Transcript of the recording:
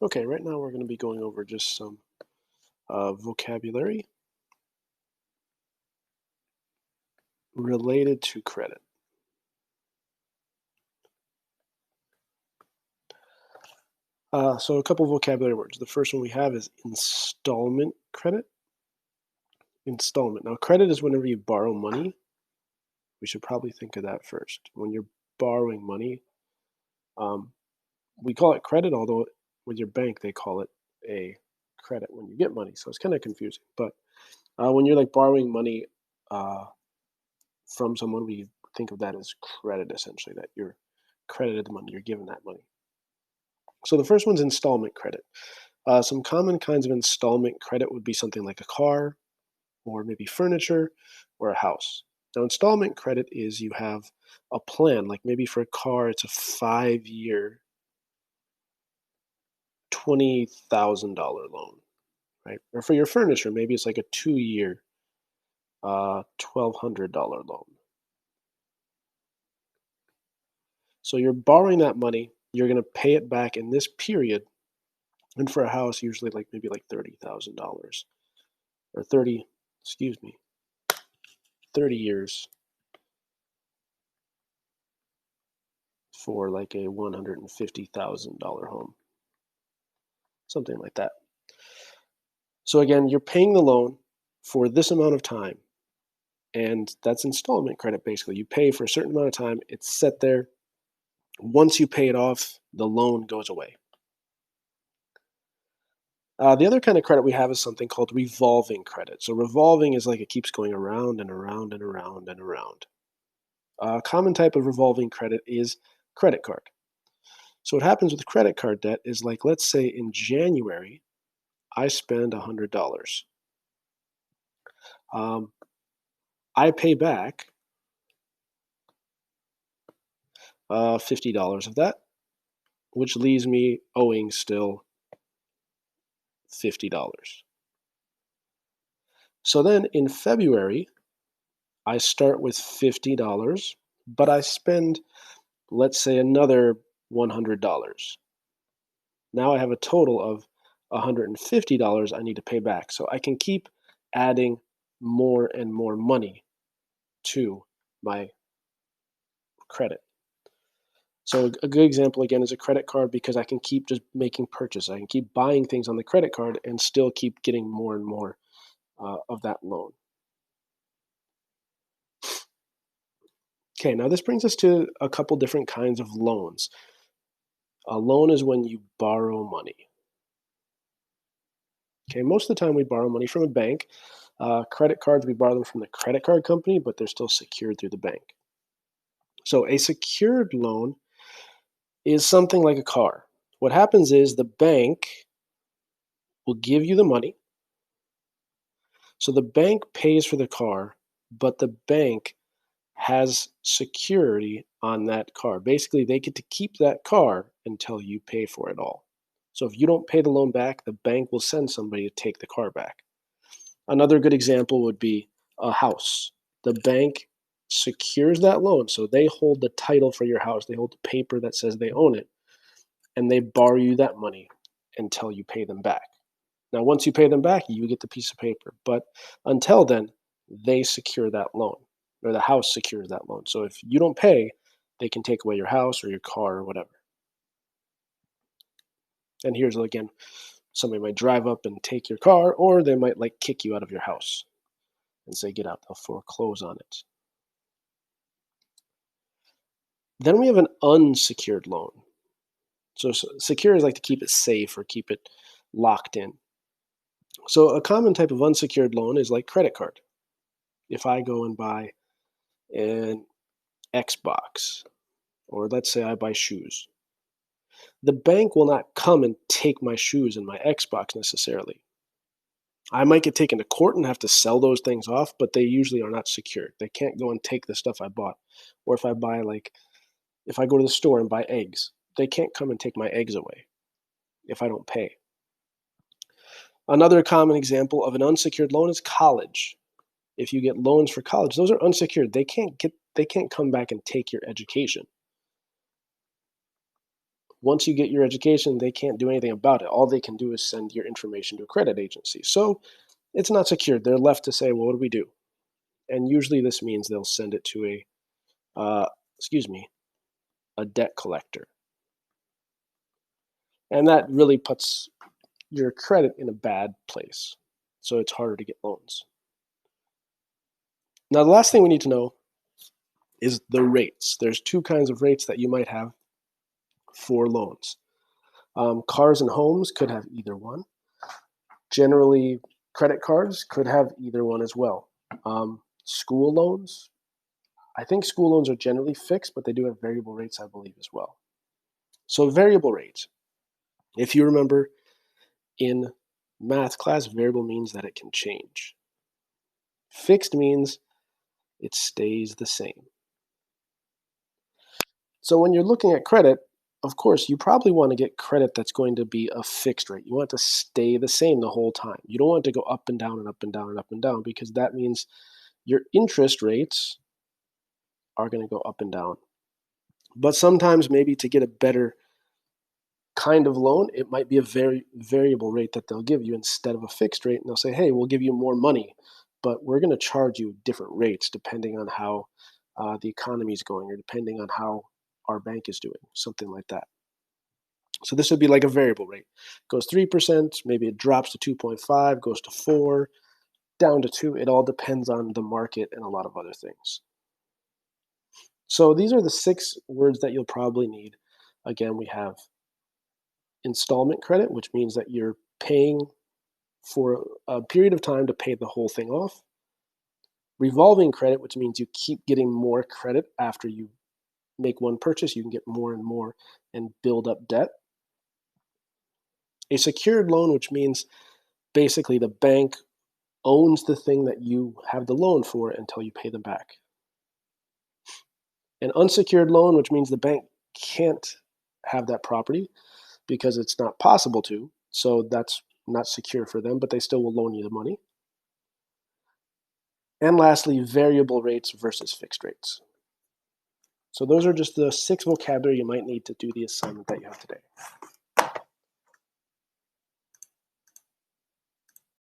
Okay, right now we're going to be going over just some vocabulary related to credit. So a couple vocabulary words. The first one we have is installment credit. Installment. Now, credit is whenever you borrow money. We should probably think of that first. When you're borrowing money, um, we call it credit, although with your bank, they call it a credit when you get money. So it's kind of confusing. But when you're like borrowing money uh, from someone, we think of that as credit essentially, that you're credited the money, you're given that money. So the first one's installment credit. Some common kinds of installment credit would be something like a car, or maybe furniture, or a house. Now, installment credit is you have a plan, like maybe for a car, it's a 5 year, $20,000 loan, right? Or for your furniture, maybe it's like a 2 year, $1,200 loan. So you're borrowing that money, you're going to pay it back in this period. And for a house, usually like maybe like $30,000 or 30, excuse me, 30 years for like a $150,000 home, something like that. So again, you're paying the loan for this amount of time, and that's installment credit basically. You pay for a certain amount of time, it's set there. Once you pay it off, the loan goes away. The other kind of credit we have is something called revolving credit. So revolving is like it keeps going around and around and around and around. A common type of revolving credit is credit card. So what happens with credit card debt is, like, let's say in January, I spend $100. Um, I pay back $50 of that, which leaves me owing still $50. So then in February, I start with $50, but I spend, let's say, another $100. Now I have a total of $150 I need to pay back. So I can keep adding more and more money to my credit. So a good example again is a credit card, because I can keep just making purchases. I can keep buying things on the credit card and still keep getting more and more of that loan. Okay, now this brings us to a couple different kinds of loans. A loan is when you borrow money. Okay, most of the time we borrow money from a bank. Credit cards, we borrow them from the credit card company, but they're still secured through the bank. So a secured loan is something like a car. What happens is the bank will give you the money. So the bank pays for the car, but the bank has security on that car. Basically, they get to keep that car until you pay for it all. So if you don't pay the loan back, the bank will send somebody to take the car back. Another good example would be a house. The bank secures that loan. So they hold the title for your house, they hold the paper that says they own it, and they borrow you that money until you pay them back. Now, once you pay them back, you get the piece of paper. But until then, they secure that loan, or the house secures that loan. So if you don't pay, they can take away your house or your car or whatever. And here's again, somebody might drive up and take your car, or they might like kick you out of your house and say, get out, they'll foreclose on it. Then we have an unsecured loan. So secure is like to keep it safe or keep it locked in. So a common type of unsecured loan is like credit card. If I go and buy an Xbox, or let's say I buy shoes, the bank will not come and take my shoes and my Xbox necessarily. I might get taken to court and have to sell those things off, but they usually are not secured. They can't go and take the stuff I bought. Or if I buy, like, if I go to the store and buy eggs, they can't come and take my eggs away if I don't pay. Another common example of an unsecured loan is college. If you get loans for college, those are unsecured. They can't come back and take your education. once you get your education, they can't do anything about it. All they can do is send your information to a credit agency. So it's not secured. They're left to say, well, what do we do? And usually this means they'll send it to uh, excuse me, a debt collector. And that really puts your credit in a bad place. So it's harder to get loans. Now, the last thing we need to know is the rates. There's two kinds of rates that you might have for loans. Cars and homes could have either one. Generally, credit cards could have either one as well. School loans, I think school loans are generally fixed, but they do have variable rates, I believe, as well. So variable rates, if you remember in math class, variable means that it can change. Fixed means it stays the same. So when you're looking at credit, of course, you probably want to get credit that's going to be a fixed rate. You want it to stay the same the whole time. You don't want it to go up and down and up and down and up and down, because that means your interest rates are going to go up and down. But sometimes maybe to get a better kind of loan, it might be a very variable rate that they'll give you instead of a fixed rate. And they'll say, hey, we'll give you more money, but we're going to charge you different rates depending on how the economy is going, or depending on how our bank is doing, something like that. So this would be like a variable rate. It goes 3%, maybe it drops to 2.5, goes to 4, down to 2. It all depends on the market and a lot of other things. So these are the 6 words that you'll probably need. Again, we have installment credit, which means that you're paying for a period of time to pay the whole thing off. Revolving credit, which means you keep getting more credit after you make one purchase. You can get more and more and build up debt. A secured loan, which means basically the bank owns the thing that you have the loan for until you pay them back. An unsecured loan, which means the bank can't have that property because it's not possible to. So that's not secure for them, but they still will loan you the money. And lastly, variable rates versus fixed rates. So those are just the 6 vocabulary you might need to do the assignment that you have today.